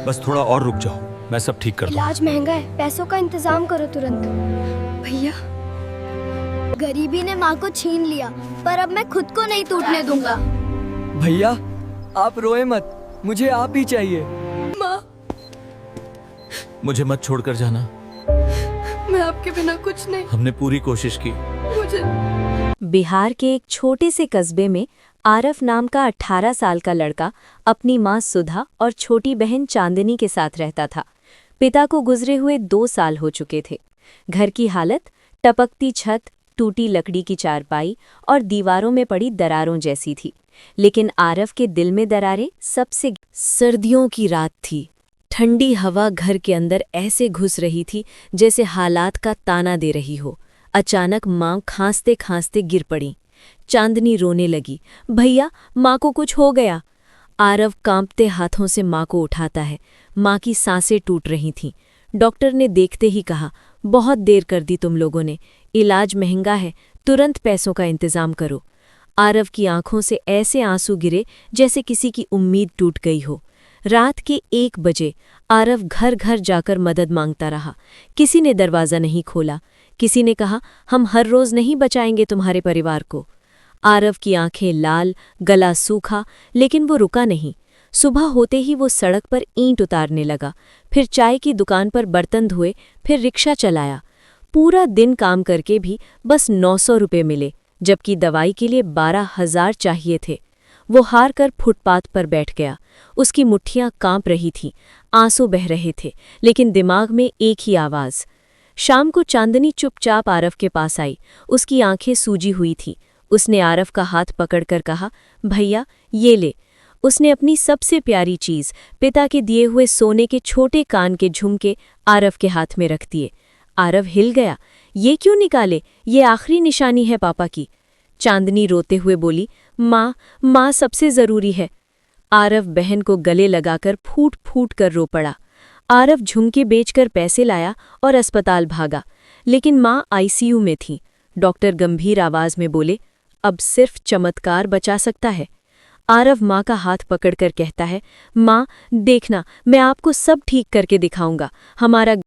बस थोड़ा और रुक जाओ, मैं सब ठीक कर दूंगा। इलाज महंगा है, पैसों का इंतजाम करो तुरंत। भैया, गरीबी ने माँ को छीन लिया, पर अब मैं खुद को नहीं टूटने दूंगा। भैया आप रोए मत, मुझे आप ही चाहिए। माँ, मुझे मत छोड़कर जाना। मैं आपके बिना कुछ नहीं। हमने पूरी कोशिश की। मुझे बिहार के एक छोटे से कस्बे में आरफ नाम का 18 साल का लड़का अपनी मां सुधा और छोटी बहन चांदनी के साथ रहता था। पिता को गुजरे हुए 2 साल हो चुके थे। घर की हालत टपकती छत, टूटी लकड़ी की चारपाई और दीवारों में पड़ी दरारों जैसी थी। लेकिन आरफ के दिल में दरारें सबसे। सर्दियों की रात थी। ठंडी हवा घर के अंदर ऐसे घुस रही थी जैसे हालात का ताना दे रही हो। अचानक माँ खांसते खांसते गिर पड़ी। चांदनी रोने लगी, भैया माँ को कुछ हो गया। आरव कांपते हाथों से माँ को उठाता है। माँ की सांसें टूट रही थीं। डॉक्टर ने देखते ही कहा, बहुत देर कर दी तुम लोगों ने, इलाज महंगा है, तुरंत पैसों का इंतजाम करो। आरव की आंखों से ऐसे आंसू गिरे जैसे किसी की उम्मीद टूट गई हो। रात के 1 बजे आरव घर घर जाकर मदद मांगता रहा। किसी ने दरवाज़ा नहीं खोला। किसी ने कहा, हम हर रोज़ नहीं बचाएंगे तुम्हारे परिवार को। आरव की आंखें लाल, गला सूखा, लेकिन वो रुका नहीं। सुबह होते ही वो सड़क पर ईंट उतारने लगा, फिर चाय की दुकान पर बर्तन धोए, फिर रिक्शा चलाया। पूरा दिन काम करके भी बस 900 रुपये मिले, जबकि दवाई के लिए 12,000 चाहिए थे। वो हार कर फुटपाथ पर बैठ गया। उसकी मुट्ठियां कांप रही थीं, आंसू बह रहे थे, लेकिन दिमाग में एक ही आवाज़। शाम को चांदनी चुपचाप आरव के पास आई। उसकी आंखें सूजी हुई थीं। उसने आरव का हाथ पकड़कर कहा, भैया ये ले। उसने अपनी सबसे प्यारी चीज़, पिता के दिए हुए सोने के छोटे कान के झुमके, आरव के हाथ में रख दिए। आरव हिल गया। ये क्यों निकाले? ये आखिरी निशानी है पापा की। चांदनी रोते हुए बोली, माँ सबसे ज़रूरी है। आरव बहन को गले लगाकर फूट फूट कर रो पड़ा। आरव झुमके बेचकर पैसे लाया और अस्पताल भागा, लेकिन माँ आईसीयू में थी। डॉक्टर गंभीर आवाज में बोले, अब सिर्फ चमत्कार बचा सकता है। आरव माँ का हाथ पकड़कर कहता है, माँ देखना, मैं आपको सब ठीक करके दिखाऊंगा। हमारा